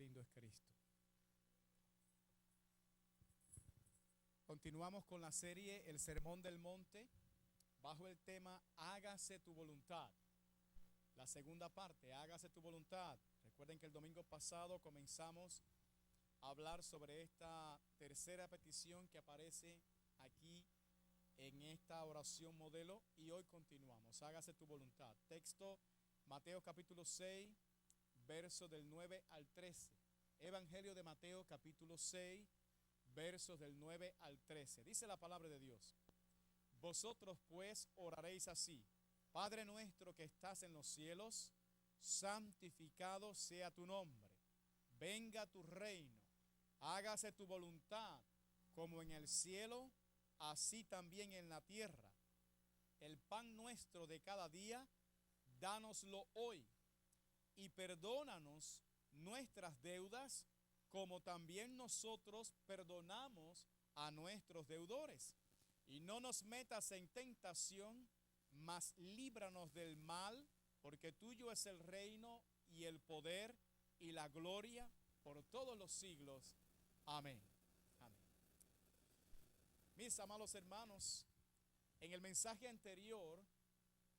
lindo es Cristo. Continuamos con la serie El Sermón del Monte, bajo el tema Hágase tu voluntad. La segunda parte, hágase tu voluntad. Recuerden que el domingo pasado comenzamos a hablar sobre esta tercera petición que aparece aquí en esta oración modelo, y hoy continuamos. Hágase tu voluntad. Texto, Mateo capítulo 6, versos del 9 al 13. Evangelio de Mateo capítulo 6, versos del 9 al 13. Dice la palabra de Dios: Vosotros pues oraréis así: Padre nuestro que estás en los cielos, santificado sea tu nombre. Venga tu reino. Hágase tu voluntad, como en el cielo, así también en la tierra. El pan nuestro de cada día, dánoslo hoy. Y perdónanos nuestras deudas, como también nosotros perdonamos a nuestros deudores. Y no nos metas en tentación, mas líbranos del mal, porque tuyo es el reino y el poder y la gloria por todos los siglos. Amén. Amén. Mis amados hermanos, en el mensaje anterior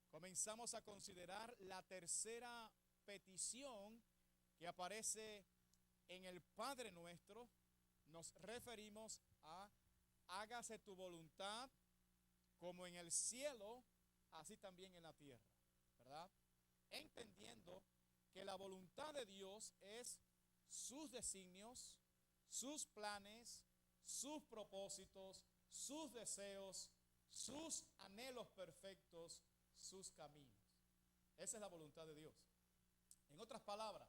comenzamos a considerar la tercera petición que aparece en el Padre Nuestro. Nos referimos a hágase tu voluntad como en el cielo, así también en la tierra, ¿verdad? Entendiendo que la voluntad de Dios es sus designios, sus planes, sus propósitos, sus deseos, sus anhelos perfectos, sus caminos. Esa es la voluntad de Dios. En otras palabras,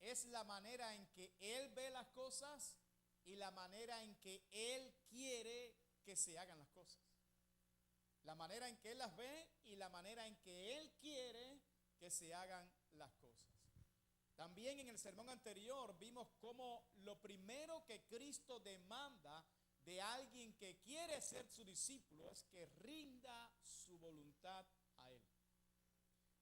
es la manera en que Él ve las cosas y la manera en que Él quiere que se hagan las cosas. La manera en que Él las ve y la manera en que Él quiere que se hagan las cosas. También en el sermón anterior vimos cómo lo primero que Cristo demanda de alguien que quiere ser su discípulo es que rinda su voluntad a Él.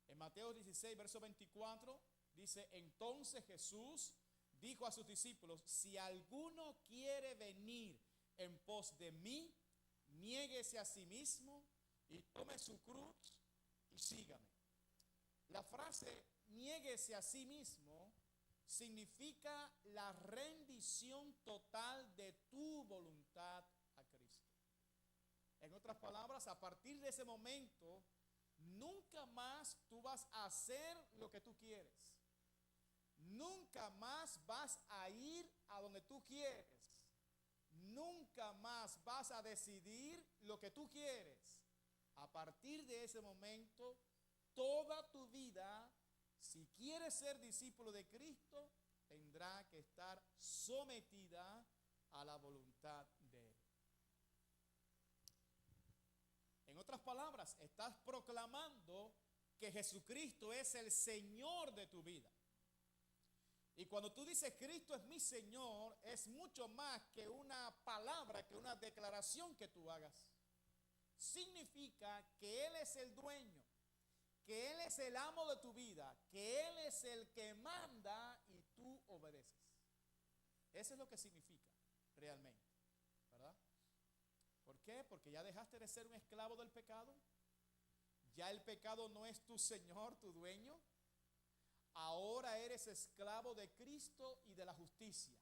En Mateo 16, verso 24, dice: Entonces Jesús dijo a sus discípulos: Si alguno quiere venir en pos de mí, niéguese a sí mismo y tome su cruz y sígame. La frase niéguese a sí mismo significa la rendición total de tu voluntad a Cristo. En otras palabras, a partir de ese momento, nunca más tú vas a hacer lo que tú quieres. Nunca más vas a ir a donde tú quieres. Nunca más vas a decidir lo que tú quieres. A partir de ese momento, toda tu vida, si quieres ser discípulo de Cristo, tendrá que estar sometida a la voluntad de Él. En otras palabras, estás proclamando que Jesucristo es el Señor de tu vida. Y cuando tú dices Cristo es mi Señor, es mucho más que una palabra, que una declaración que tú hagas. Significa que Él es el dueño, que Él es el amo de tu vida, que Él es el que manda y tú obedeces. Eso es lo que significa realmente, ¿verdad? ¿Por qué? Porque ya dejaste de ser un esclavo del pecado. Ya el pecado no es tu Señor, tu dueño. Ahora eres esclavo de Cristo y de la justicia.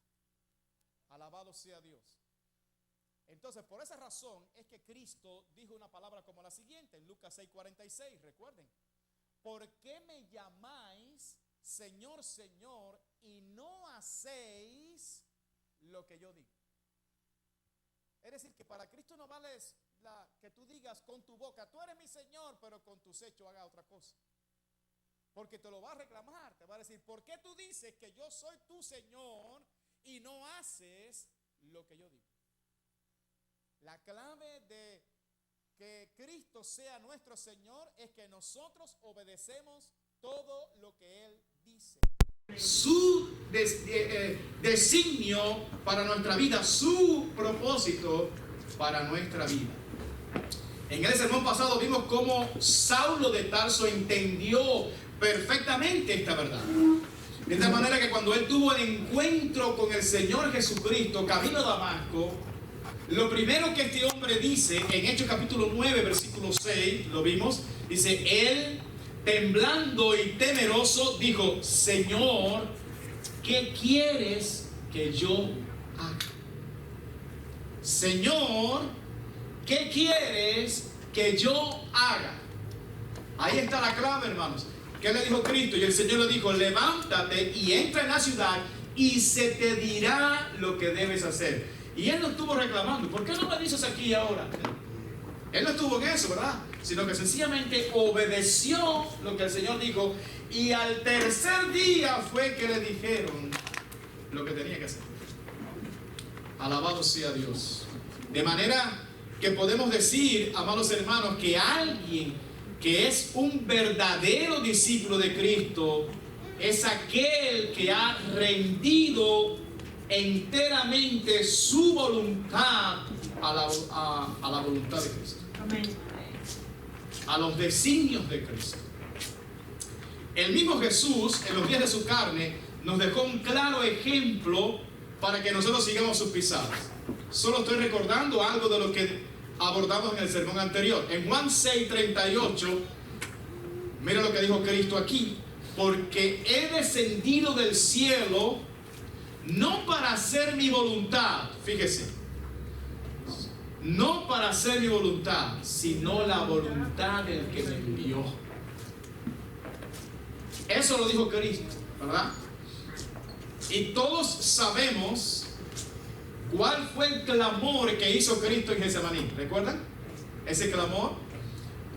Alabado sea Dios. Entonces, por esa razón es que Cristo dijo una palabra como la siguiente en Lucas 6:46. Recuerden: ¿por qué me llamáis Señor, Señor, y no hacéis lo que yo digo? Es decir, que para Cristo no vale que tú digas con tu boca: tú eres mi Señor, pero con tus hechos haga otra cosa. Porque te lo va a reclamar, te va a decir: ¿por qué tú dices que yo soy tu Señor y no haces lo que yo digo? La clave de que Cristo sea nuestro Señor es que nosotros obedecemos todo lo que Él dice. Su designio para nuestra vida, su propósito para nuestra vida. En el sermón pasado vimos cómo Saulo de Tarso entendió perfectamente esta verdad. De tal manera que cuando él tuvo el encuentro con el Señor Jesucristo, camino a Damasco, lo primero que este hombre dice, en Hechos capítulo 9, versículo 6, lo vimos, dice, él, temblando y temeroso, dijo, Señor, ¿qué quieres que yo haga? Señor, ¿qué quieres que yo haga? Ahí está la clave, hermanos. ¿Qué le dijo Cristo? Y el Señor le dijo, levántate y entra en la ciudad y se te dirá lo que debes hacer. Y él no estuvo reclamando, ¿por qué no me dices aquí y ahora? Él no estuvo en eso, ¿verdad? Sino que sencillamente obedeció lo que el Señor dijo, y al tercer día fue que le dijeron lo que tenía que hacer. Alabado sea Dios. De manera que podemos decir, amados hermanos, que alguien que es un verdadero discípulo de Cristo es aquel que ha rendido enteramente su voluntad a la voluntad de Cristo. Amén. A los designios de Cristo. El mismo Jesús, en los días de su carne, nos dejó un claro ejemplo para que nosotros sigamos sus pisadas. Solo estoy recordando algo de lo que abordamos en el sermón anterior. En Juan 6:38, mira lo que dijo Cristo aquí: porque he descendido del cielo no para hacer mi voluntad, fíjese, no para hacer mi voluntad, sino la voluntad del que me envió. Eso lo dijo Cristo, ¿verdad? Y todos sabemos cuál fue el clamor que hizo Cristo en Getsemaní. ¿Recuerdan? Ese clamor.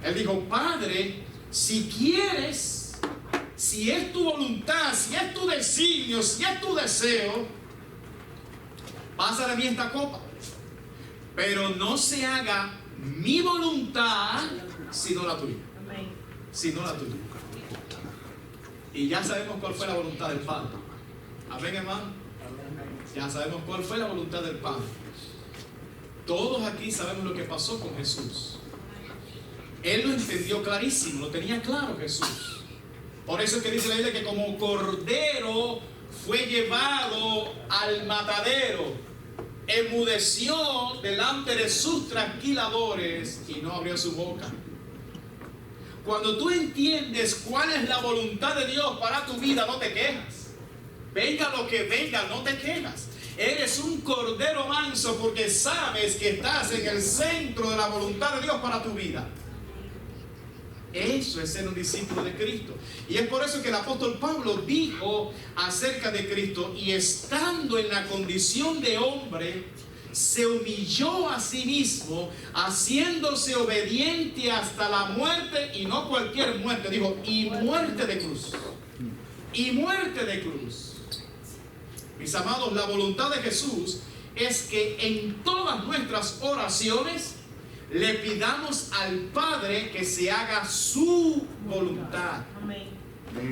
Él dijo, Padre, si quieres, si es tu voluntad, si es tu designio, si es tu deseo, pasa de mí esta copa. Pero no se haga mi voluntad, sino la tuya. Sino la tuya. Y ya sabemos cuál fue la voluntad del Padre. Amén, hermano. Ya sabemos cuál fue la voluntad del Padre. Todos aquí sabemos lo que pasó con Jesús. Él lo entendió clarísimo, lo tenía claro Jesús. Por eso es que dice la Biblia que como cordero fue llevado al matadero, enmudeció delante de sus trasquiladores y no abrió su boca. Cuando tú entiendes cuál es la voluntad de Dios para tu vida, no te quejas. Venga lo que venga, no te quejas. Eres un cordero manso porque sabes que estás en el centro de la voluntad de Dios para tu vida. Eso es ser un discípulo de Cristo. Y es por eso que el apóstol Pablo dijo acerca de Cristo, y estando en la condición de hombre, se humilló a sí mismo, haciéndose obediente hasta la muerte, y no cualquier muerte, dijo, y muerte de cruz. Y muerte de cruz. Mis amados, la voluntad de Jesús es que en todas nuestras oraciones le pidamos al Padre que se haga su voluntad. Amén.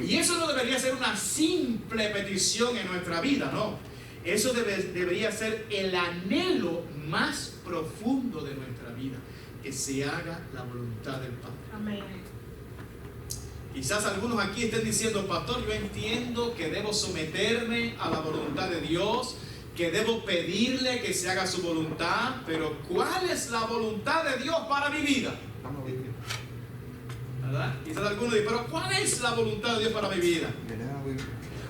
Y eso no debería ser una simple petición en nuestra vida, no. Eso debería ser el anhelo más profundo de nuestra vida, que se haga la voluntad del Padre. Amén. Quizás algunos aquí estén diciendo, pastor, yo entiendo que debo someterme a la voluntad de Dios, que debo pedirle que se haga su voluntad, pero ¿cuál es la voluntad de Dios para mi vida? ¿Verdad? Quizás algunos dicen, pero ¿cuál es la voluntad de Dios para mi vida?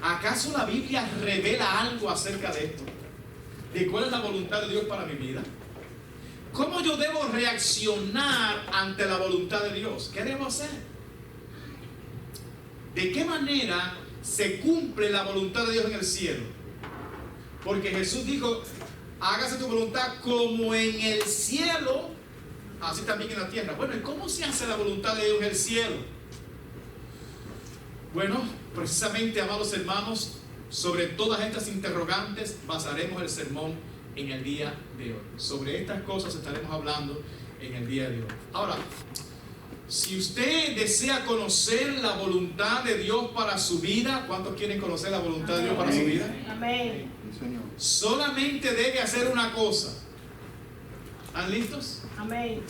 ¿Acaso la Biblia revela algo acerca de esto? ¿De cuál es la voluntad de Dios para mi vida? ¿Cómo yo debo reaccionar ante la voluntad de Dios? ¿Qué debo hacer? ¿De qué manera se cumple la voluntad de Dios en el cielo? Porque Jesús dijo, hágase tu voluntad como en el cielo, así también en la tierra. Bueno, ¿y cómo se hace la voluntad de Dios en el cielo? Bueno, precisamente, amados hermanos, sobre todas estas interrogantes basaremos el sermón en el día de hoy. Sobre estas cosas estaremos hablando en el día de hoy. Ahora, si usted desea conocer la voluntad de Dios para su vida, ¿cuántos quieren conocer la voluntad de Dios para su vida? Amén. Solamente debe hacer una cosa. ¿Están listos? Amén.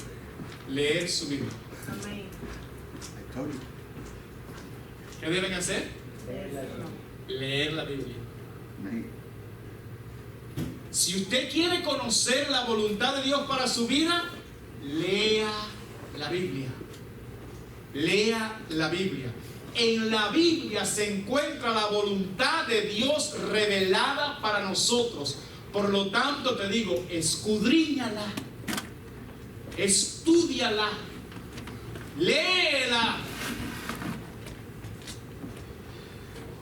Leer su Biblia. Amén. ¿Qué deben hacer? leer la Biblia. Si usted quiere conocer la voluntad de Dios para su vida, lea la Biblia. Lea la Biblia. En la Biblia se encuentra la voluntad de Dios revelada para nosotros. Por lo tanto te digo, escudriñala, estúdiala, léela.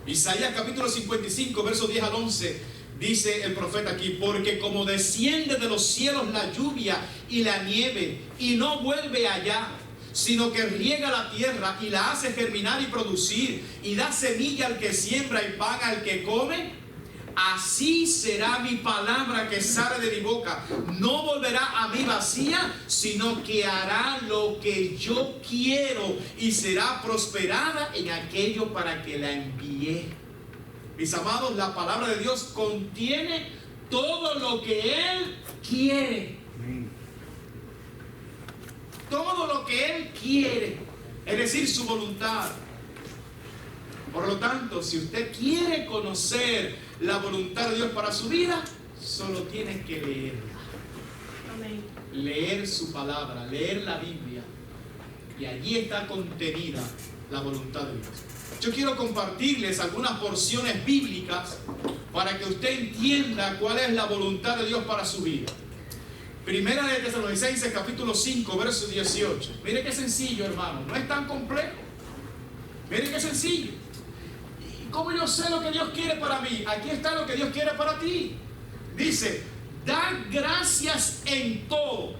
Isaías capítulo 55, versos 10 al 11, dice el profeta aquí: porque como desciende de los cielos la lluvia y la nieve, y no vuelve allá, sino que riega la tierra y la hace germinar y producir, y da semilla al que siembra y pan al que come, así será mi palabra que sale de mi boca. No volverá a mí vacía, sino que hará lo que yo quiero, y será prosperada en aquello para que la envié. Mis amados, la palabra de Dios contiene todo lo que Él quiere. Todo lo que Él quiere, es decir, su voluntad. Por lo tanto, si usted quiere conocer la voluntad de Dios para su vida, solo tiene que leerla. Amén. Leer su palabra, leer la Biblia, y allí está contenida la voluntad de Dios. Yo quiero compartirles algunas porciones bíblicas para que usted entienda cuál es la voluntad de Dios para su vida. Primera de Tesalonicenses capítulo 5, verso 18. Mire qué sencillo, hermano, no es tan complejo. Mire qué sencillo. ¿Cómo yo sé lo que Dios quiere para mí? Aquí está lo que Dios quiere para ti. Dice: dad gracias en todo,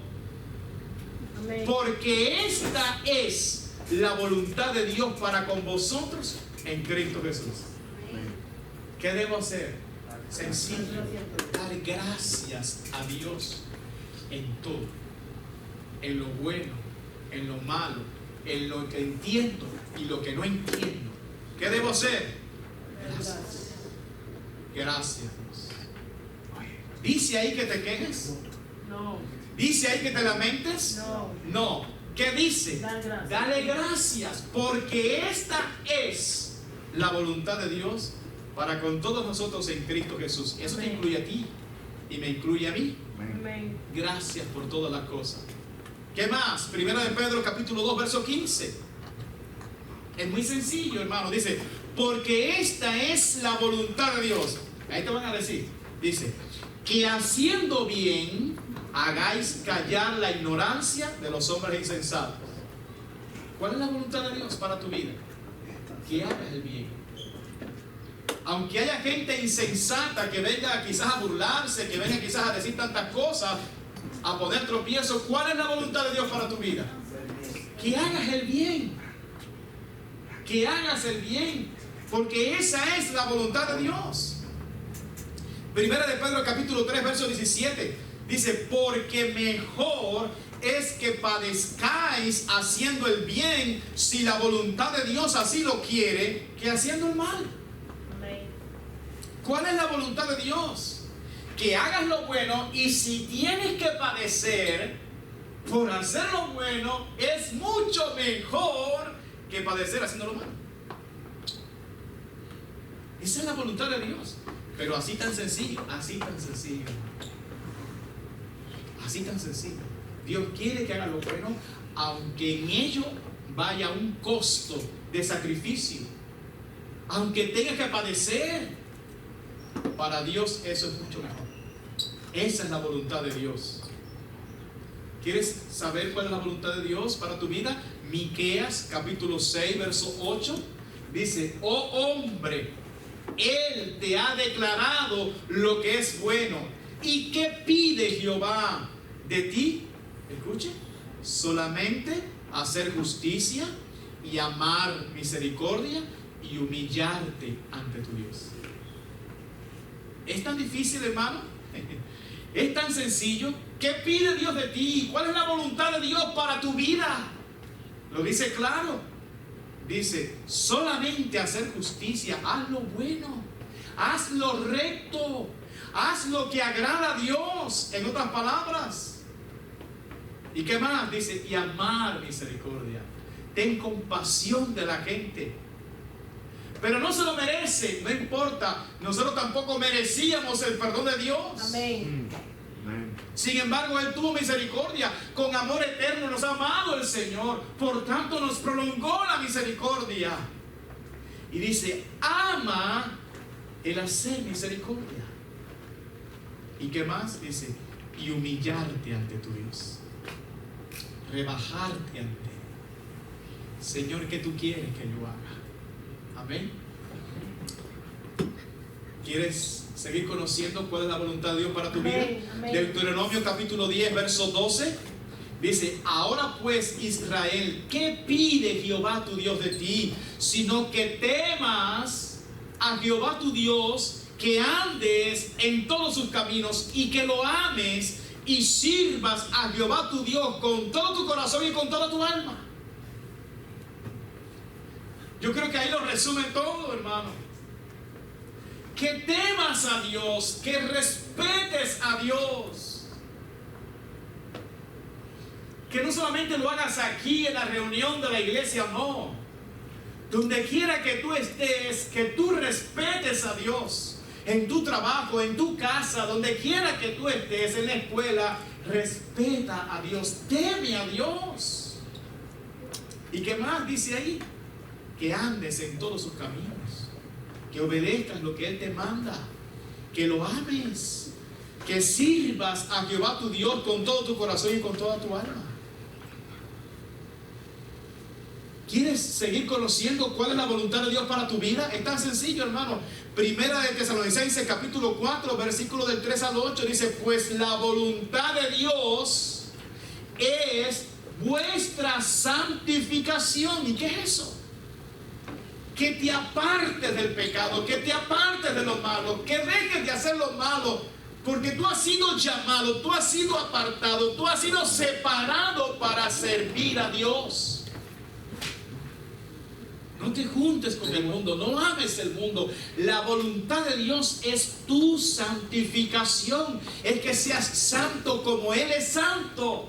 amén, porque esta es la voluntad de Dios para con vosotros en Cristo Jesús. Amén. ¿Qué debo hacer? Sencillo: dar gracias a Dios en todo, en lo bueno, en lo malo, en lo que entiendo y lo que no entiendo. ¿Qué debo hacer? Gracias. Gracias, Dios. ¿Dice ahí que te quejes? No. ¿Dice ahí que te lamentes? No. No. ¿Qué dice? Dale gracias, porque esta es la voluntad de Dios para con todos nosotros en Cristo Jesús. Eso te incluye a ti y me incluye a mí. Amén. Gracias por todas las cosas. ¿Qué más? Primera de Pedro capítulo 2, verso 15. Es muy sencillo, hermano. Dice: porque esta es la voluntad de Dios. Ahí te van a decir. Dice: que haciendo bien hagáis callar la ignorancia de los hombres insensatos. ¿Cuál es la voluntad de Dios para tu vida? Que hagas el bien. Aunque haya gente insensata que venga quizás a burlarse, que venga quizás a decir tantas cosas, a poner tropiezos, ¿cuál es la voluntad de Dios para tu vida? Que hagas el bien. Que hagas el bien. Porque esa es la voluntad de Dios. Primera de Pedro capítulo 3, verso 17. Dice: porque mejor es que padezcáis haciendo el bien, si la voluntad de Dios así lo quiere, que haciendo el mal. ¿Cuál es la voluntad de Dios? Que hagas lo bueno, y si tienes que padecer por hacer lo bueno, es mucho mejor que padecer haciendo lo malo. Esa es la voluntad de Dios. Pero así tan sencillo, así tan sencillo. Así tan sencillo. Dios quiere que hagas lo bueno, aunque en ello vaya un costo de sacrificio, aunque tengas que padecer. Para Dios eso es mucho mejor. Esa es la voluntad de Dios. ¿Quieres saber cuál es la voluntad de Dios para tu vida? Miqueas capítulo 6, verso 8 dice: oh hombre, Él te ha declarado lo que es bueno. ¿Y qué pide Jehová de ti? Escuche: solamente hacer justicia y amar misericordia y humillarte ante tu Dios. ¿Es tan difícil, hermano? ¿Es tan sencillo? ¿Qué pide Dios de ti? ¿Cuál es la voluntad de Dios para tu vida? Lo dice claro. Dice: solamente hacer justicia, haz lo bueno, haz lo recto, haz lo que agrada a Dios, en otras palabras. ¿Y qué más? Dice: y amar misericordia. Ten compasión de la gente. pero no se lo merece, no importa. Nosotros tampoco merecíamos el perdón de Dios. Amén. Sin embargo, Él tuvo misericordia. Con amor eterno nos ha amado el Señor. Por tanto, nos prolongó la misericordia. Y dice, ama el hacer misericordia. ¿Y qué más? Dice, y humillarte ante tu Dios. Rebajarte ante Él. Señor, ¿qué tú quieres que yo haga? Amén. ¿Quieres seguir conociendo cuál es la voluntad de Dios para tu vida? Amén. Deuteronomio capítulo 10, verso 12. Dice, ahora pues Israel, ¿qué pide Jehová tu Dios de ti? Sino que temas a Jehová tu Dios, que andes en todos sus caminos y que lo ames y sirvas a Jehová tu Dios con todo tu corazón y con toda tu alma. Yo creo que ahí lo resume todo, hermano. Que temas a Dios, que respetes a Dios. Que no solamente lo hagas aquí en la reunión de la iglesia, no. Donde quiera que tú estés, que tú respetes a Dios. En tu trabajo, en tu casa, donde quiera que tú estés, en la escuela, respeta a Dios, teme a Dios. ¿Y qué más dice ahí? Que andes en todos sus caminos, que obedezcas lo que Él te manda, que lo ames, que sirvas a Jehová tu Dios con todo tu corazón y con toda tu alma. ¿Quieres seguir conociendo cuál es la voluntad de Dios para tu vida? Es tan sencillo, hermano. Primera de Tesalonicenses capítulo 4, versículo del 3 al 8 dice, pues la voluntad de Dios es vuestra santificación. ¿Y qué es eso? Que te apartes del pecado, que te apartes de lo malo, que dejes de hacer lo malo, porque tú has sido llamado, tú has sido apartado, tú has sido separado para servir a Dios. No te juntes con el mundo, no ames el mundo. La voluntad de Dios es tu santificación, es que seas santo como Él es santo.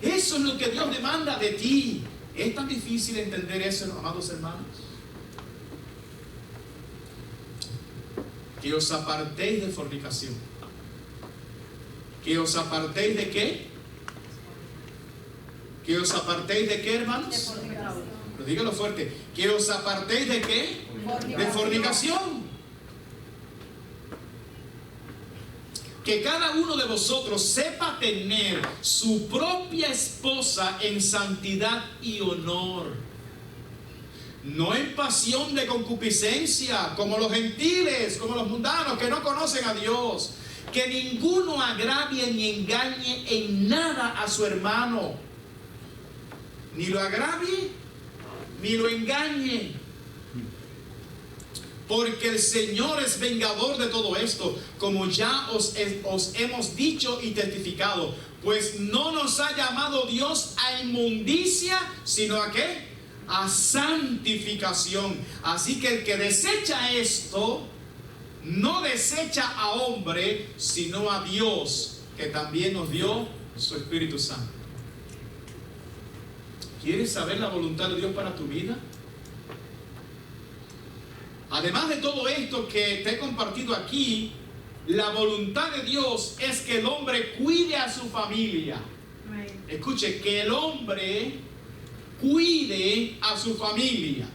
Eso es lo que Dios demanda de ti. ¿Es tan difícil entender eso, amados hermanos? Que os apartéis de fornicación. ¿Que os apartéis de qué? ¿Que os apartéis de qué, hermanos? De fornicación. Pero dígalo fuerte. ¿Que os apartéis de qué? De fornicación. Que cada uno de vosotros sepa tener su propia esposa en santidad y honor, no en pasión de concupiscencia, como los gentiles, como los mundanos que no conocen a Dios. Que ninguno agravie ni engañe en nada a su hermano, ni lo agravie ni lo engañe, porque el Señor es vengador de todo esto, como ya os hemos dicho y testificado. Pues no nos ha llamado Dios a inmundicia, sino ¿a qué? A santificación. Así que el que desecha esto, no desecha a hombre, sino a Dios, que también nos dio su Espíritu Santo. ¿Quieres saber la voluntad de Dios para tu vida? Además de todo esto que te he compartido aquí, la voluntad de Dios es que el hombre cuide a su familia. Escuche, que el hombre cuide a su familia,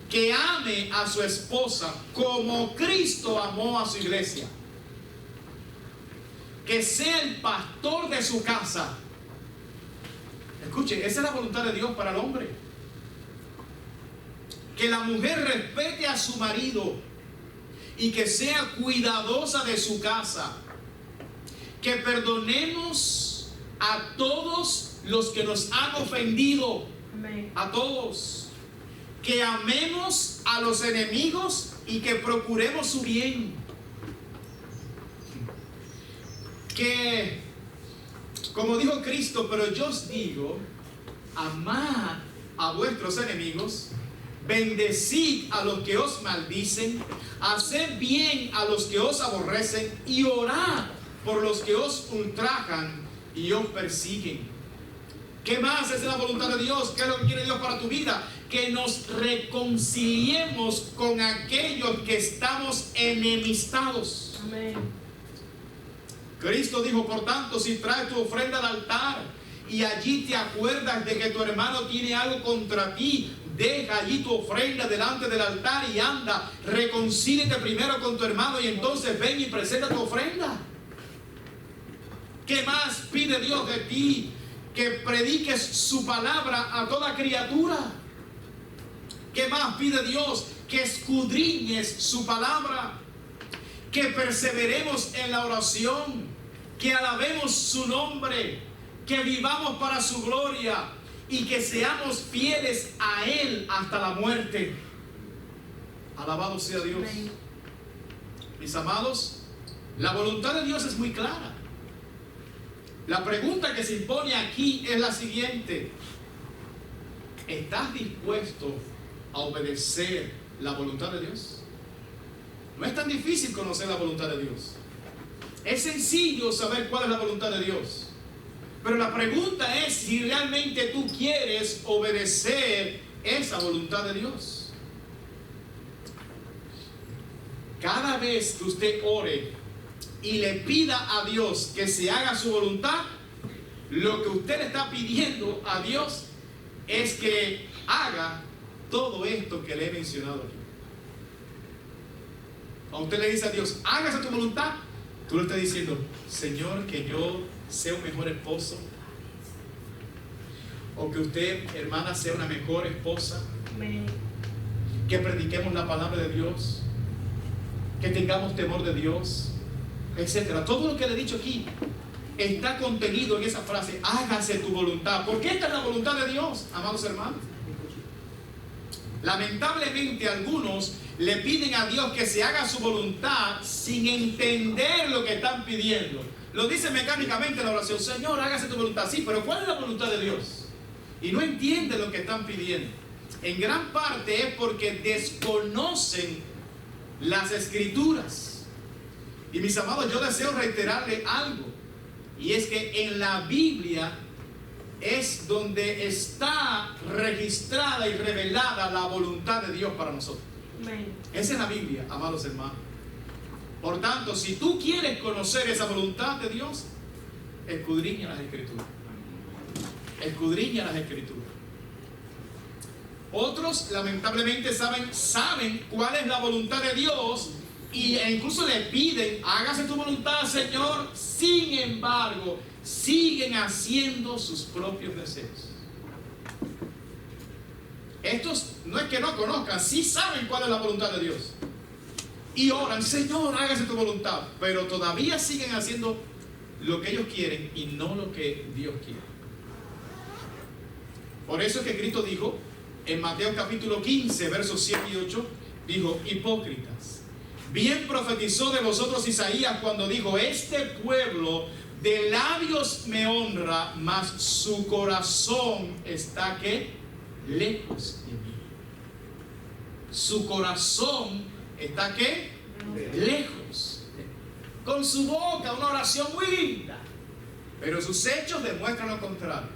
que ame a su esposa como Cristo amó a su iglesia, que sea el pastor de su casa. Escuche, esa es la voluntad de Dios para el hombre. Que la mujer respete a su marido y que sea cuidadosa de su casa. Que perdonemos a todos los que nos han ofendido. Amén. A todos. Que amemos a los enemigos y que procuremos su bien. Que, como dijo Cristo, pero yo os digo, amad a vuestros enemigos, bendecid a los que os maldicen, haced bien a los que os aborrecen y orad por los que os ultrajan y os persiguen. ¿Qué más es la voluntad de Dios? ¿Qué es lo que quiere Dios para tu vida? que nos reconciliemos con aquellos que estamos enemistados. Amén. Cristo dijo, por tanto, si traes tu ofrenda al altar y allí te acuerdas de que tu hermano tiene algo contra ti, deja allí tu ofrenda delante del altar y anda, reconcíliate primero con tu hermano y entonces ven y presenta tu ofrenda. ¿Qué más pide Dios de ti? Que prediques su palabra a toda criatura. ¿Qué más pide Dios? Que escudriñes su palabra, que perseveremos en la oración, que alabemos su nombre, que vivamos para su gloria y que seamos fieles a Él hasta la muerte. Alabado sea Dios. Amén. Mis amados, la voluntad de Dios es muy clara. La pregunta que se impone aquí es la siguiente: ¿estás dispuesto a obedecer la voluntad de Dios? No es tan difícil conocer la voluntad de Dios. Es sencillo saber cuál es la voluntad de Dios. Pero la pregunta es si realmente tú quieres obedecer esa voluntad de Dios. Cada vez que usted ore y le pida a Dios que se haga su voluntad, lo que usted le está pidiendo a Dios es que haga todo esto que le he mencionado aquí. Cuando usted le dice a Dios, hágase tu voluntad, tú le estás diciendo, Señor, que yo sea un mejor esposo, o que usted, hermana, sea una mejor esposa. Amén. Que prediquemos la palabra de Dios, que tengamos temor de Dios, etcétera. Todo lo que le he dicho aquí está contenido en esa frase, hágase tu voluntad, porque esta es la voluntad de Dios, amados hermanos. Lamentablemente algunos le piden a Dios que se haga su voluntad sin entender lo que están pidiendo. Lo dice mecánicamente la oración, Señor, hágase tu voluntad. Sí, pero ¿cuál es la voluntad de Dios? Y no entienden lo que están pidiendo. En gran parte es porque desconocen las escrituras. Y mis amados, yo deseo reiterarle algo, y es que en la Biblia es donde está registrada y revelada la voluntad de Dios para nosotros. Amén. Esa es la Biblia, amados hermanos. Por tanto, si tú quieres conocer esa voluntad de Dios, escudriña las Escrituras. Escudriña las Escrituras. Otros, lamentablemente, saben cuál es la voluntad de Dios e incluso le piden, hágase tu voluntad, Señor. Sin embargo, siguen haciendo sus propios deseos. Estos no es que no conozcan, sí saben cuál es la voluntad de Dios. Y oran, Señor, hágase tu voluntad. Pero todavía siguen haciendo lo que ellos quieren y no lo que Dios quiere. Por eso es que Cristo dijo, en Mateo capítulo 15, versos 7 y 8, dijo, hipócritas, bien profetizó de vosotros Isaías cuando dijo, este pueblo de labios me honra, mas su corazón está ¿qué? Lejos de mí. Su corazón está ¿qué? Lejos. Con su boca una oración muy linda, pero sus hechos demuestran lo contrario.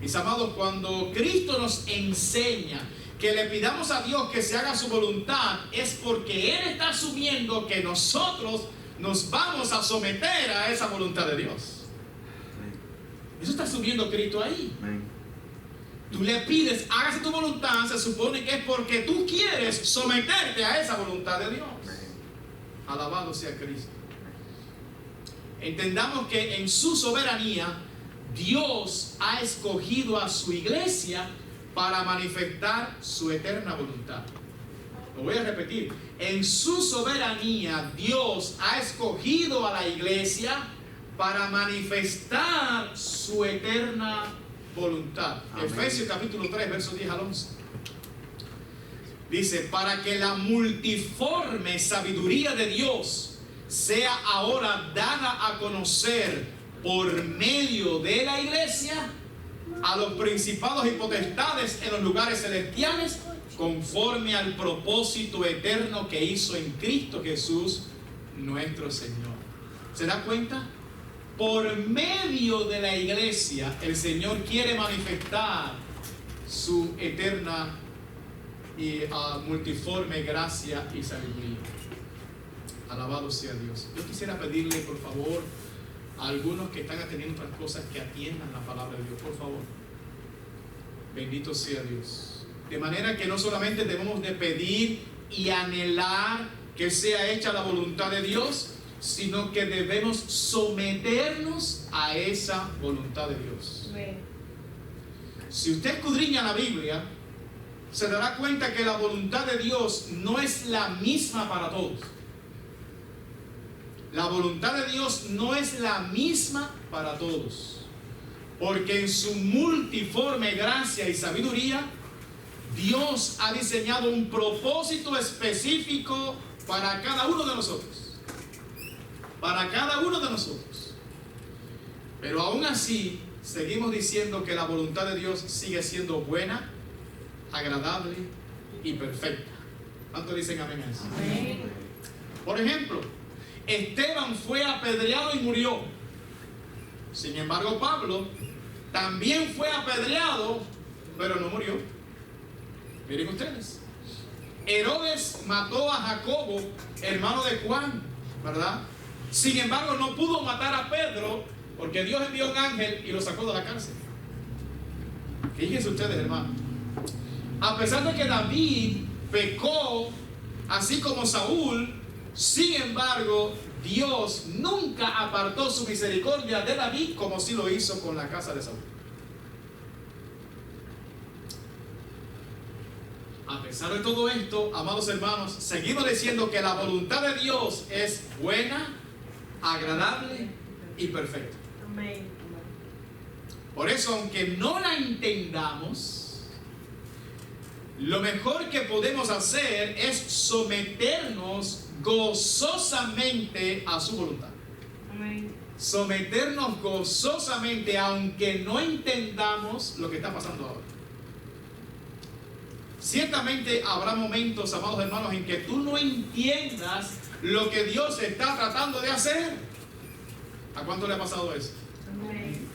Mis amados, cuando Cristo nos enseña que le pidamos a Dios que se haga su voluntad, es porque Él está asumiendo que nosotros nos vamos a someter a esa voluntad de Dios. Eso está asumiendo Cristo ahí. Tú le pides, hágase tu voluntad, se supone que es porque tú quieres someterte a esa voluntad de Dios. Alabado sea Cristo. Entendamos que en su soberanía Dios ha escogido a su iglesia para manifestar su eterna voluntad. Lo voy a repetir. En su soberanía Dios ha escogido a la iglesia para manifestar su eterna voluntad. Amén. Efesios capítulo 3, versos 10 al 11. Dice, para que la multiforme sabiduría de Dios sea ahora dada a conocer por medio de la iglesia a los principados y potestades en los lugares celestiales, conforme al propósito eterno que hizo en Cristo Jesús nuestro Señor. ¿Se da cuenta? Por medio de la iglesia el Señor quiere manifestar su eterna y multiforme gracia y sabiduría. Alabado sea Dios. Yo quisiera pedirle, por favor, a algunos que están atendiendo otras cosas, que atiendan la palabra de Dios, por favor. Bendito sea Dios. De manera que no solamente debemos de pedir y anhelar que sea hecha la voluntad de Dios, sino que debemos someternos a esa voluntad de Dios. Amén. Si usted escudriña la Biblia, se dará cuenta que la voluntad de Dios no es la misma para todos. La voluntad de Dios no es la misma para todos, porque en su multiforme gracia y sabiduría, Dios ha diseñado un propósito específico para cada uno de nosotros. Para cada uno de nosotros. Pero aún así, seguimos diciendo que la voluntad de Dios sigue siendo buena, agradable y perfecta. ¿Cuántos dicen amén a eso? Amén. Por ejemplo, Esteban fue apedreado y murió. Sin embargo, Pablo también fue apedreado, pero no murió. Miren ustedes. Herodes mató a Jacobo, hermano de Juan, ¿verdad? Sin embargo, no pudo matar a Pedro, porque Dios envió un ángel y lo sacó de la cárcel. Fíjense ustedes, hermanos. A pesar de que David pecó, así como Saúl, sin embargo, Dios nunca apartó su misericordia de David, como sí lo hizo con la casa de Saúl. A pesar de todo esto, amados hermanos, seguimos diciendo que la voluntad de Dios es buena, agradable y perfecta. Amén. Por eso, aunque no la entendamos, lo mejor que podemos hacer es someternos gozosamente a su voluntad. Amén. Someternos gozosamente, aunque no entendamos lo que está pasando ahora. Ciertamente habrá momentos, amados hermanos, en que tú no entiendas lo que Dios está tratando de hacer. ¿A cuánto le ha pasado eso? Amén.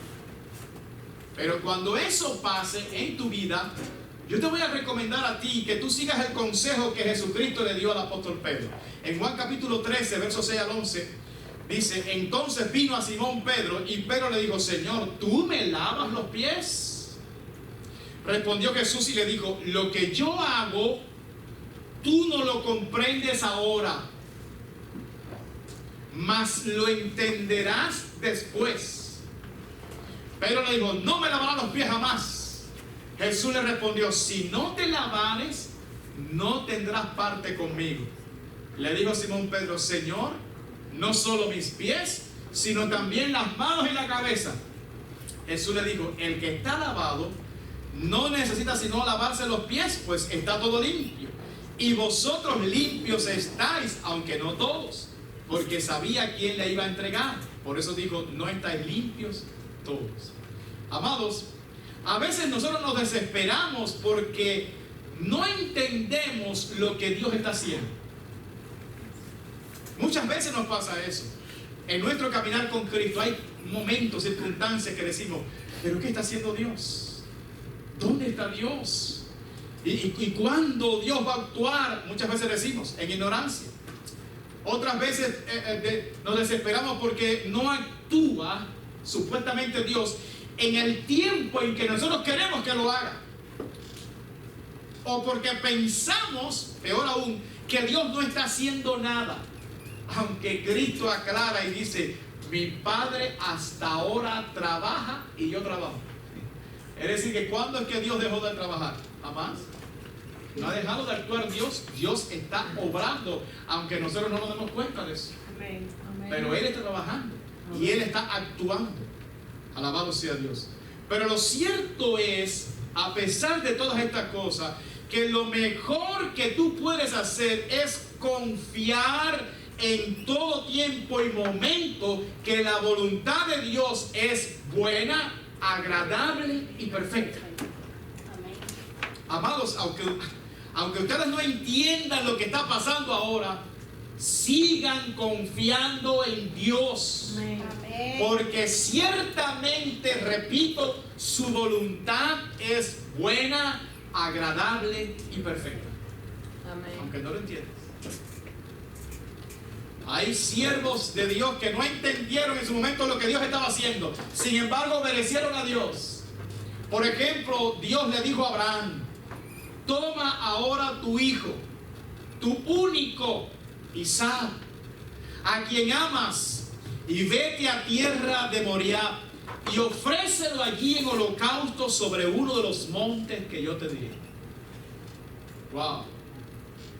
Pero cuando eso pase en tu vida, yo te voy a recomendar a ti que tú sigas el consejo que Jesucristo le dio al apóstol Pedro. En Juan capítulo 13, versos 6 al 11, dice: entonces vino a Simón Pedro y Pedro le dijo: Señor, ¿tú me lavas los pies? Respondió Jesús y le dijo: lo que yo hago, tú no lo comprendes ahora, mas lo entenderás después. Pedro le dijo: no me lavarás los pies jamás. Jesús le respondió: si no te lavares, no tendrás parte conmigo. Le dijo Simón Pedro: Señor, no solo mis pies, sino también las manos y la cabeza. Jesús le dijo: el que está lavado no necesita sino lavarse los pies, pues está todo limpio. Y vosotros limpios estáis, aunque no todos, porque sabía quién le iba a entregar. Por eso dijo: no estáis limpios todos. Amados, a veces nosotros nos desesperamos porque no entendemos lo que Dios está haciendo. Muchas veces nos pasa eso. En nuestro caminar con Cristo hay momentos, circunstancias que decimos: ¿pero qué está haciendo Dios? ¿Dónde está Dios? ¿Y cuándo Dios va a actuar? Muchas veces decimos en ignorancia. Otras veces nos desesperamos porque no actúa supuestamente Dios en el tiempo en que nosotros queremos que lo haga. O porque pensamos, peor aún, que Dios no está haciendo nada. Aunque Cristo aclara y dice: mi Padre hasta ahora trabaja y yo trabajo. Es decir, que ¿cuándo es que Dios dejó de trabajar? Jamás. No ha dejado de actuar Dios. Dios está obrando, aunque nosotros no nos demos cuenta de eso. Amén. Pero Él está trabajando y Él está actuando. Alabado sea Dios. Pero lo cierto es, a pesar de todas estas cosas, que lo mejor que tú puedes hacer es confiar en todo tiempo y momento que la voluntad de Dios es buena, agradable y perfecta. Amén. Amados, aunque ustedes no entiendan lo que está pasando ahora, sigan confiando en Dios. Amén. Porque ciertamente, repito, su voluntad es buena, agradable y perfecta. Amén. Aunque no lo entiendas. Hay siervos de Dios que no entendieron en su momento lo que Dios estaba haciendo. Sin embargo, obedecieron a Dios. Por ejemplo, Dios le dijo a Abraham: toma ahora tu hijo, tu único Isaac, a quien amas, y vete a tierra de Moriah y ofrécelo allí en holocausto sobre uno de los montes que yo te diré. Wow.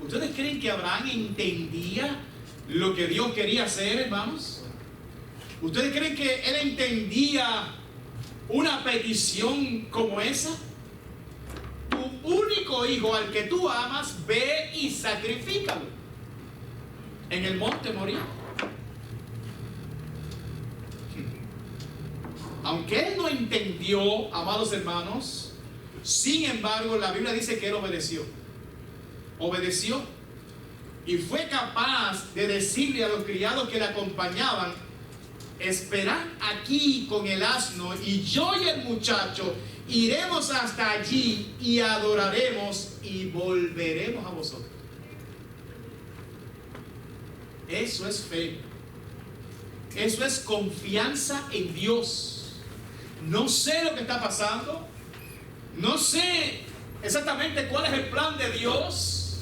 ¿Ustedes creen que Abraham entendía lo que Dios quería hacer, hermanos? ¿Ustedes creen que él entendía una petición como esa? Tu único hijo al que tú amas, ve y sacrifícalo en el monte Moriah. Aunque él no entendió, amados hermanos, sin embargo la Biblia dice que él obedeció. Obedeció y fue capaz de decirle a los criados que le acompañaban: esperad aquí con el asno, y yo y el muchacho iremos hasta allí y adoraremos y volveremos a vosotros. Eso es fe. Eso es confianza en Dios. No sé lo que está pasando. No sé exactamente cuál es el plan de Dios,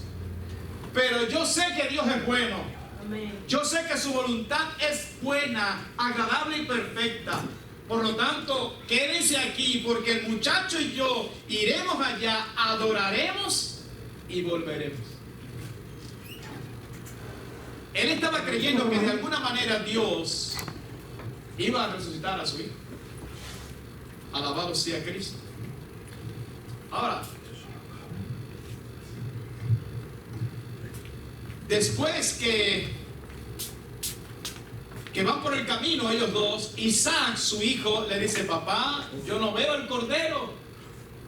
pero yo sé que Dios es bueno. Amén. Yo sé que su voluntad es buena, agradable y perfecta. Por lo tanto, quédense aquí, porque el muchacho y yo iremos allá, adoraremos y volveremos. Él estaba creyendo que de alguna manera Dios iba a resucitar a su hijo. Alabado sea Cristo. Ahora, después que van por el camino ellos dos, Isaac, su hijo, le dice: papá, yo no veo el cordero.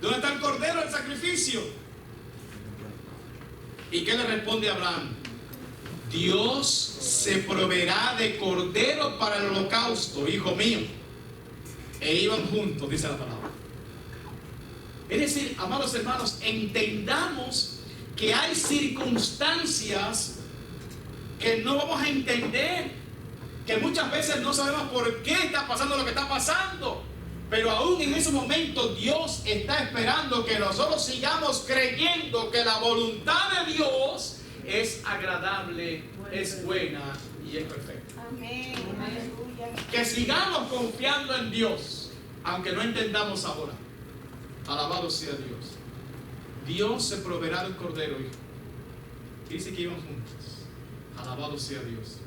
¿Dónde está el cordero del sacrificio? ¿Y qué le responde Abraham? Dios se proveerá de cordero para el holocausto, hijo mío. E iban juntos, dice la palabra. Es decir, amados hermanos, entendamos que hay circunstancias que no vamos a entender, que muchas veces no sabemos por qué está pasando lo que está pasando, pero aún en ese momento Dios está esperando que nosotros sigamos creyendo que la voluntad de Dios es agradable, es buena y es perfecta. Amén. Aleluya. Que sigamos confiando en Dios, aunque no entendamos ahora. Alabado sea Dios. Dios se proveerá del cordero, hijo. Dice que iban juntos. Alabado sea Dios.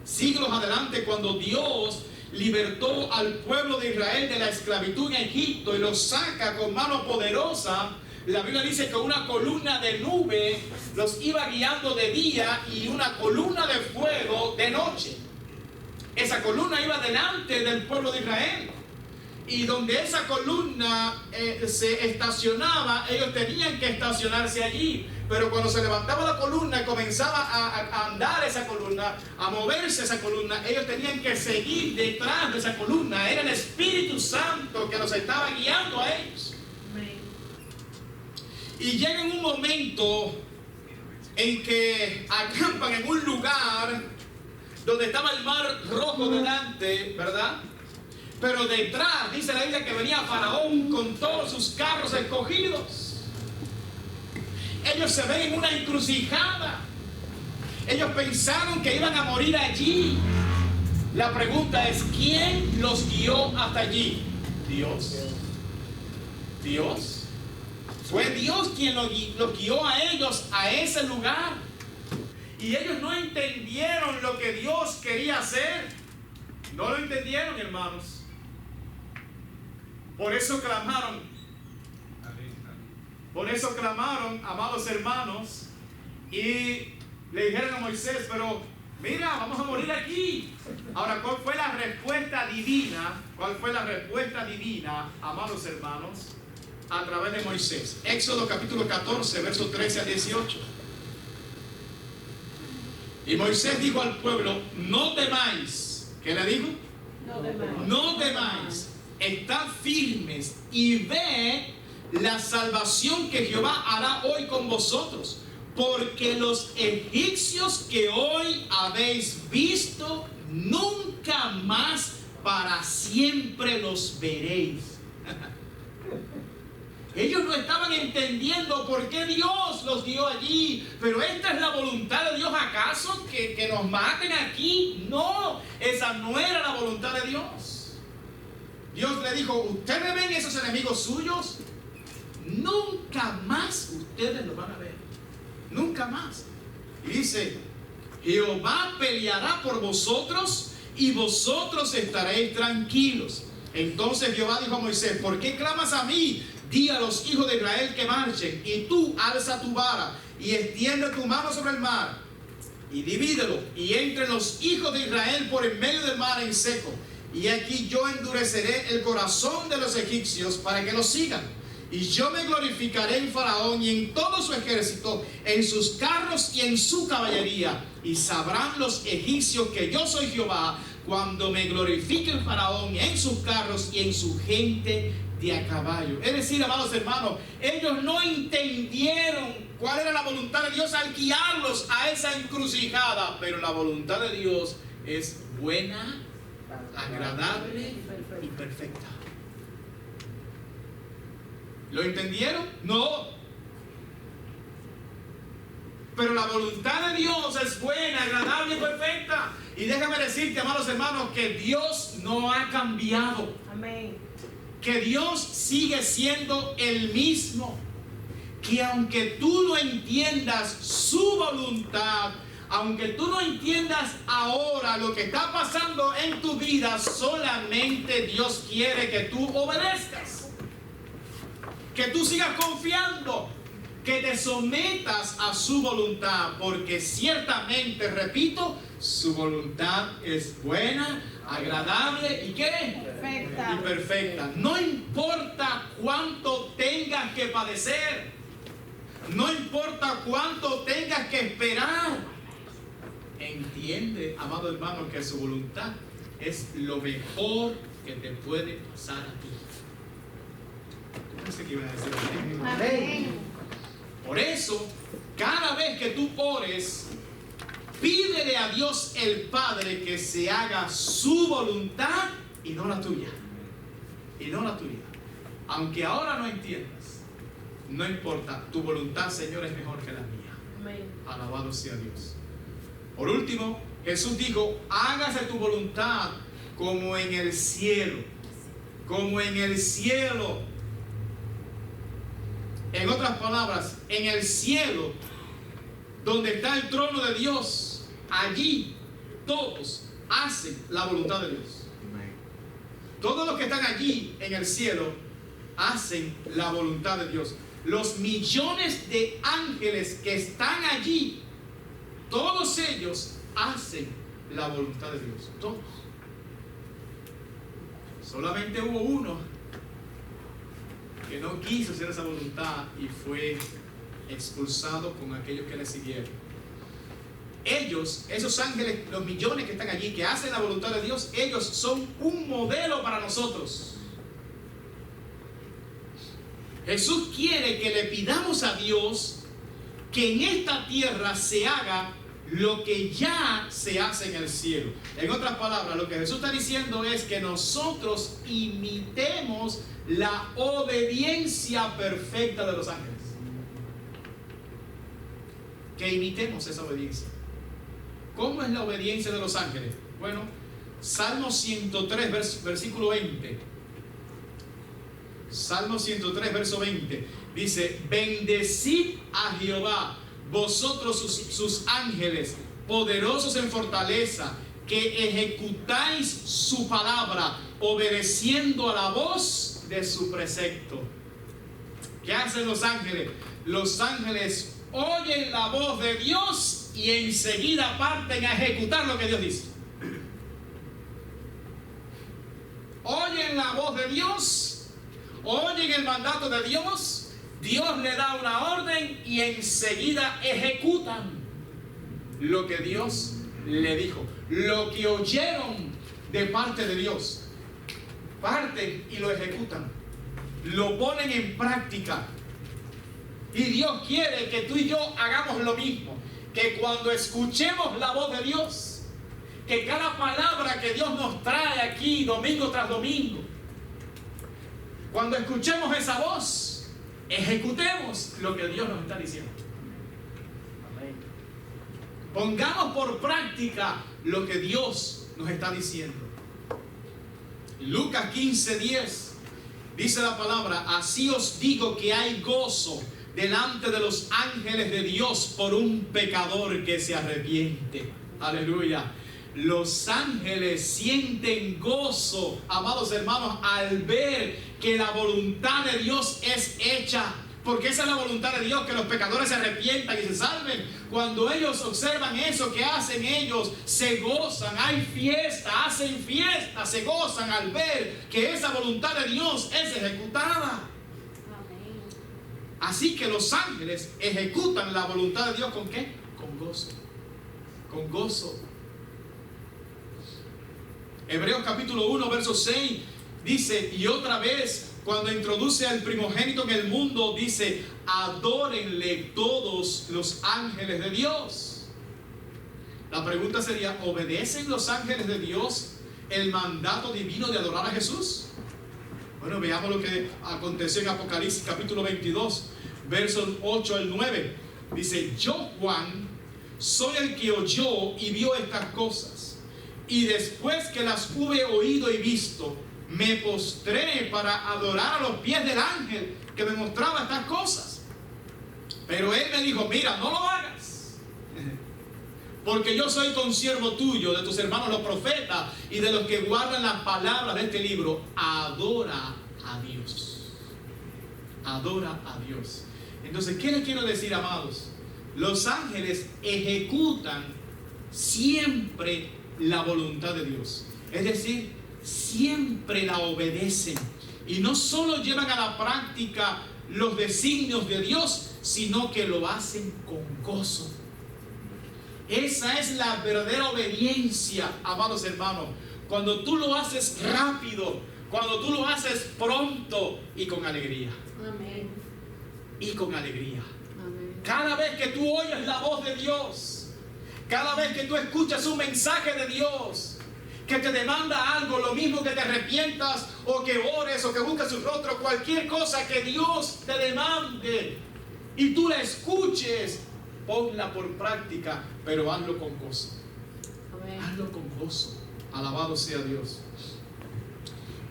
Siglos adelante, cuando Dios libertó al pueblo de Israel de la esclavitud en Egipto y los saca con mano poderosa, la Biblia dice que una columna de nube los iba guiando de día y una columna de fuego de noche. Esa columna iba delante del pueblo de Israel. Y donde esa columna se estacionaba, ellos tenían que estacionarse allí. Pero cuando se levantaba la columna y comenzaba a andar esa columna, a moverse esa columna, ellos tenían que seguir detrás de esa columna. Era el Espíritu Santo que los estaba guiando a ellos. Y llega un momento en que acampan en un lugar donde estaba el mar rojo delante, ¿verdad? Pero detrás, dice la Biblia, que venía Faraón con todos sus carros escogidos. Ellos se ven en una encrucijada. Ellos pensaron que iban a morir allí. La pregunta es: ¿quién los guió hasta allí? Dios. Dios. Fue Dios quien los guió a ellos a ese lugar. Y ellos no entendieron lo que Dios quería hacer. No lo entendieron, hermanos. Por eso clamaron. Por eso clamaron, amados hermanos, y le dijeron a Moisés: pero mira, vamos a morir aquí. Ahora, ¿cuál fue la respuesta divina? ¿Cuál fue la respuesta divina, amados hermanos, a través de Moisés? Éxodo capítulo 14, versos 13 al 18. Y Moisés dijo al pueblo: no temáis. ¿Qué le dijo? No temáis. No temáis. estad firmes y ve la salvación que Jehová hará hoy con vosotros, porque los egipcios que hoy habéis visto, nunca más para siempre los veréis. Ellos no estaban entendiendo por qué Dios los dio allí. Pero esta es la voluntad de Dios. ¿Acaso que nos maten aquí? No, esa no era la voluntad de Dios. Dios le dijo: ¿ustedes ven esos enemigos suyos? Nunca más ustedes los van a ver. Nunca más. Y dice: Jehová peleará por vosotros y vosotros estaréis tranquilos. Entonces Jehová dijo a Moisés: ¿por qué clamas a mí? Di a los hijos de Israel que marchen, y tú alza tu vara y extiende tu mano sobre el mar y divídelo, y entren los hijos de Israel por en medio del mar en seco. Y aquí yo endureceré el corazón de los egipcios para que los sigan. Y yo me glorificaré en Faraón y en todo su ejército, en sus carros y en su caballería. Y sabrán los egipcios que yo soy Jehová, cuando me glorifique en Faraón y en sus carros y en su gente de a caballo. Es decir, amados hermanos, ellos no entendieron cuál era la voluntad de Dios al guiarlos a esa encrucijada. Pero la voluntad de Dios es buena, agradable y perfecta. ¿Lo entendieron? No. Pero la voluntad de Dios es buena, agradable y perfecta. Y déjame decirte, amados hermanos, que Dios no ha cambiado. Amén. Que Dios sigue siendo el mismo. Que aunque tú no entiendas su voluntad, aunque tú no entiendas ahora lo que está pasando en tu vida, solamente Dios quiere que tú obedezcas. Que tú sigas confiando, que te sometas a su voluntad, porque ciertamente, repito, su voluntad es buena, agradable y ¿qué? Perfecta. Y perfecta. No importa cuánto tengas que padecer, no importa cuánto tengas que esperar. Entiende, amado hermano, que su voluntad es lo mejor que te puede pasar a ti. No sé qué iban a decir. Amén. Por eso, cada vez que tú ores, pídele a Dios el Padre que se haga su voluntad y no la tuya. Y no la tuya. Aunque ahora no entiendas, no importa. Tu voluntad, Señor, es mejor que la mía. Amén. Alabado sea Dios. Por último, Jesús dijo: hágase tu voluntad como en el cielo. Como en el cielo. En otras palabras, en el cielo, donde está el trono de Dios, allí todos hacen la voluntad de Dios. Todos los que están allí en el cielo hacen la voluntad de Dios. Los millones de ángeles que están allí, todos ellos hacen la voluntad de Dios. Todos. Solamente hubo uno que no quiso hacer esa voluntad y fue expulsado con aquellos que le siguieron. Ellos, esos ángeles, los millones que están allí, que hacen la voluntad de Dios, ellos son un modelo para nosotros. Jesús quiere que le pidamos a Dios que en esta tierra se haga lo que ya se hace en el cielo. En otras palabras, lo que Jesús está diciendo es que nosotros imitemos la obediencia perfecta de los ángeles. Que imitemos esa obediencia. ¿Cómo es la obediencia de los ángeles? Bueno, Salmo 103, versículo 20. Salmo 103, verso 20. Dice: bendecid a Jehová, vosotros sus ángeles, poderosos en fortaleza, que ejecutáis su palabra, obedeciendo a la voz de su precepto. ¿Qué hacen los ángeles? Los ángeles oyen la voz de Dios y enseguida parten a ejecutar lo que Dios dice. Oyen la voz de Dios, oyen el mandato de Dios, Dios le da una orden y enseguida ejecutan lo que Dios le dijo, lo que oyeron de parte de Dios. parten y lo ejecutan, lo ponen en práctica. Y Dios quiere que tú y yo hagamos lo mismo, que cuando escuchemos la voz de Dios, que cada palabra que Dios nos trae aquí domingo tras domingo, cuando escuchemos esa voz, ejecutemos lo que Dios nos está diciendo. Pongamos por práctica lo que Dios nos está diciendo. Lucas 15:10 dice la palabra: así os digo que hay gozo delante de los ángeles de Dios por un pecador que se arrepiente. Aleluya. Los ángeles sienten gozo, amados hermanos, al ver que la voluntad de Dios es hecha. Porque esa es la voluntad de Dios, que los pecadores se arrepientan y se salven. Cuando ellos observan eso que hacen ellos, se gozan, hay fiesta, hacen fiesta, se gozan al ver que esa voluntad de Dios es ejecutada. Así que los ángeles ejecutan la voluntad de Dios ¿con qué? Con gozo. Con gozo. Hebreos capítulo 1, verso 6 dice, y otra vez, cuando introduce al primogénito en el mundo, dice, adórenle todos los ángeles de Dios. La pregunta sería, ¿obedecen los ángeles de Dios el mandato divino de adorar a Jesús? Bueno, veamos lo que aconteció en Apocalipsis capítulo 22, versos 8 al 9. Dice, yo, Juan, soy el que oyó y vio estas cosas. Y después que las hube oído y visto, me postré para adorar a los pies del ángel que me mostraba estas cosas. Pero él me dijo, mira, no lo hagas, porque yo soy consiervo tuyo, de tus hermanos los profetas y de los que guardan las palabras de este libro. Adora a Dios. Adora a Dios. Entonces, ¿qué les quiero decir, amados? Los ángeles ejecutan siempre la voluntad de Dios. Es decir, siempre la obedecen. Y no solo llevan a la práctica los designios de Dios, sino que lo hacen con gozo. Esa es la verdadera obediencia, amados hermanos. Cuando tú lo haces rápido, cuando tú lo haces pronto y con alegría. Amén. Y con alegría. Amén. Cada vez que tú oyes la voz de Dios, cada vez que tú escuchas un mensaje de Dios que te demanda algo, lo mismo que te arrepientas o que ores o que busques su rostro, cualquier cosa que Dios te demande y tú la escuches, ponla por práctica, pero hazlo con gozo. Amén. Hazlo con gozo. Alabado sea Dios.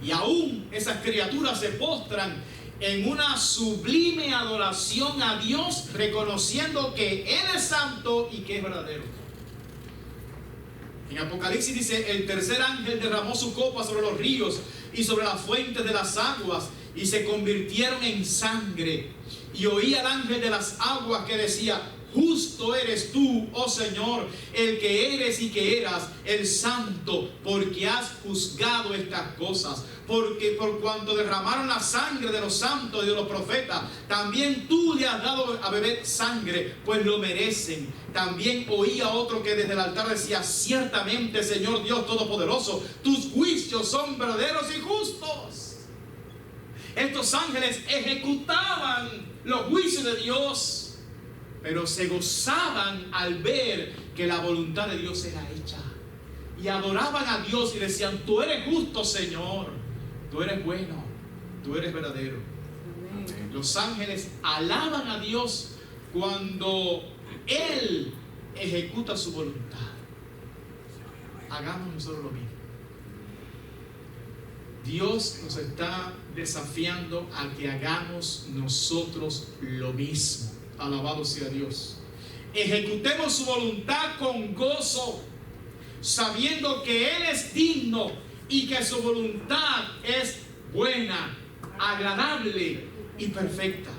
Y aún esas criaturas se postran en una sublime adoración a Dios, reconociendo que Él es santo y que es verdadero. En Apocalipsis dice, el tercer ángel derramó su copa sobre los ríos y sobre las fuentes de las aguas, y se convirtieron en sangre. Y oí al ángel de las aguas que decía, justo eres tú, oh Señor, el que eres y que eras, el santo, porque has juzgado estas cosas. Porque por cuanto derramaron la sangre de los santos y de los profetas, también tú le has dado a beber sangre, pues lo merecen. También oí a otro que desde el altar decía, ciertamente, Señor Dios Todopoderoso, tus juicios son verdaderos y justos. Estos ángeles ejecutaban los juicios de Dios, pero se gozaban al ver que la voluntad de Dios era hecha. Y adoraban a Dios y decían, tú eres justo, Señor. Tú eres bueno, tú eres verdadero. Amén. Los ángeles alaban a Dios cuando Él ejecuta su voluntad. Hagamos nosotros lo mismo. Dios nos está desafiando a que hagamos nosotros lo mismo. Alabado sea Dios. Ejecutemos su voluntad con gozo, sabiendo que Él es digno y que su voluntad es buena, agradable y perfecta.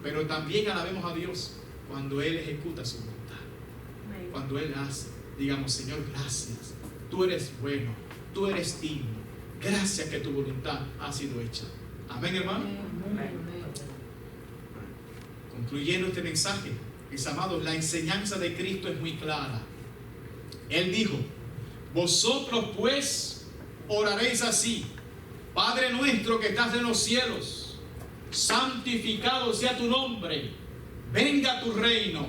Pero también alabemos a Dios cuando Él ejecuta su voluntad. Cuando Él hace, digamos, Señor, gracias. Tú eres bueno, tú eres digno. Gracias que tu voluntad ha sido hecha. Amén, hermano. Amén. Concluyendo este mensaje, mis amados, la enseñanza de Cristo es muy clara. Él dijo, vosotros pues oraréis así: Padre nuestro que estás en los cielos, santificado sea tu nombre, venga tu reino,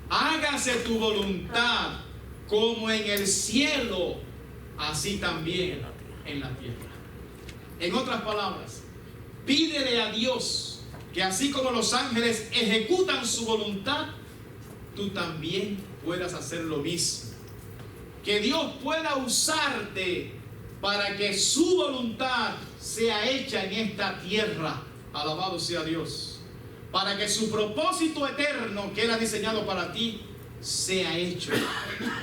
hágase tu voluntad como en el cielo, así también en la tierra. En otras palabras, pídele a Dios que así como los ángeles ejecutan su voluntad, tú también puedas hacer lo mismo. Que Dios pueda usarte para que su voluntad sea hecha en esta tierra. Alabado sea Dios. Para que su propósito eterno que Él ha diseñado para ti sea hecho.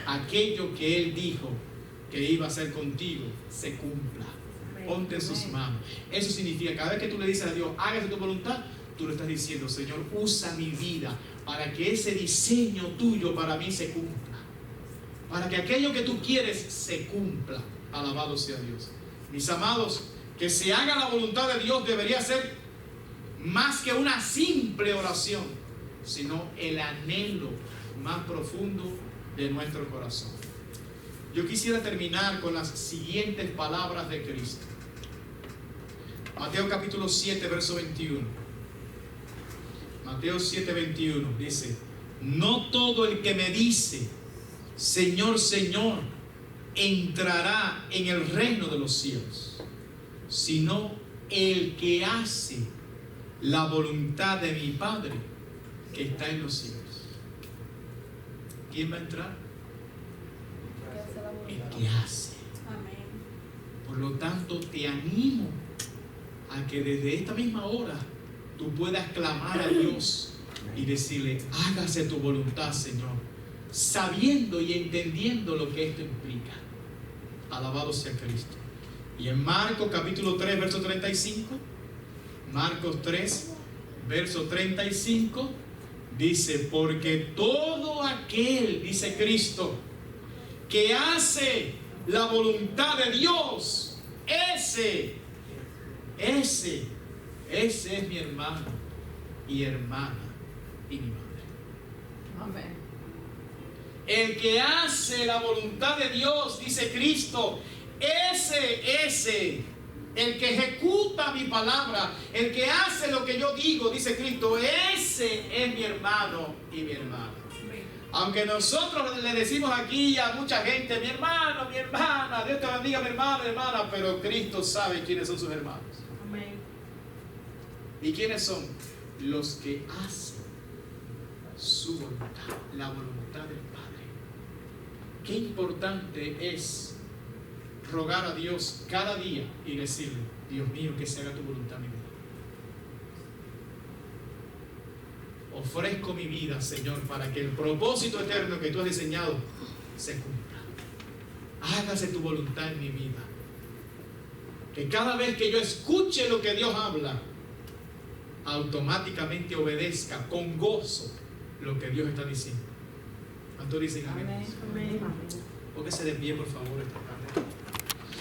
Aquello que Él dijo que iba a hacer contigo se cumpla. Ponte en sus manos. Eso significa, cada vez que tú le dices a Dios, hágase tu voluntad, tú le estás diciendo, Señor, usa mi vida para que ese diseño tuyo para mí se cumpla. Para que aquello que tú quieres se cumpla. Alabado sea Dios. Mis amados, que se haga la voluntad de Dios debería ser más que una simple oración, sino el anhelo más profundo de nuestro corazón. Yo quisiera terminar con las siguientes palabras de Cristo. Mateo capítulo 7, verso 21. Mateo 7, 21 dice: no todo el que me dice, Señor, Señor, entrará en el reino de los cielos, sino el que hace la voluntad de mi Padre que está en los cielos. ¿Quién va a entrar? El que hace. Amén. Por lo tanto, te animo a que desde esta misma hora tú puedas clamar a Dios y decirle: hágase tu voluntad, Señor, sabiendo y entendiendo lo que esto implica. Alabado sea Cristo. Y en Marcos capítulo 3, verso 35, Marcos 3, verso 35, dice: porque todo aquel, dice Cristo, que hace la voluntad de Dios, ese es mi hermano y hermana y mi madre. Amén. El que hace la voluntad de Dios, dice Cristo, ese, el que ejecuta mi palabra, el que hace lo que yo digo, dice Cristo, ese es mi hermano y mi hermana. Aunque nosotros le decimos aquí a mucha gente, mi hermano, mi hermana, Dios te bendiga, mi hermano, mi hermana, pero Cristo sabe quiénes son sus hermanos. Amén. ¿Y quiénes son? Los que hacen su voluntad, la voluntad del Padre. Qué importante es rogar a Dios cada día y decirle: Dios mío, que se haga tu voluntad en mi vida. Ofrezco mi vida, Señor, para que el propósito eterno que tú has diseñado se cumpla. Hágase tu voluntad en mi vida. Que cada vez que yo escuche lo que Dios habla, automáticamente obedezca con gozo lo que Dios está diciendo. ¿Cuántos dicen amén? Amén. Amén. Póngase de pie, por favor, esta tarde.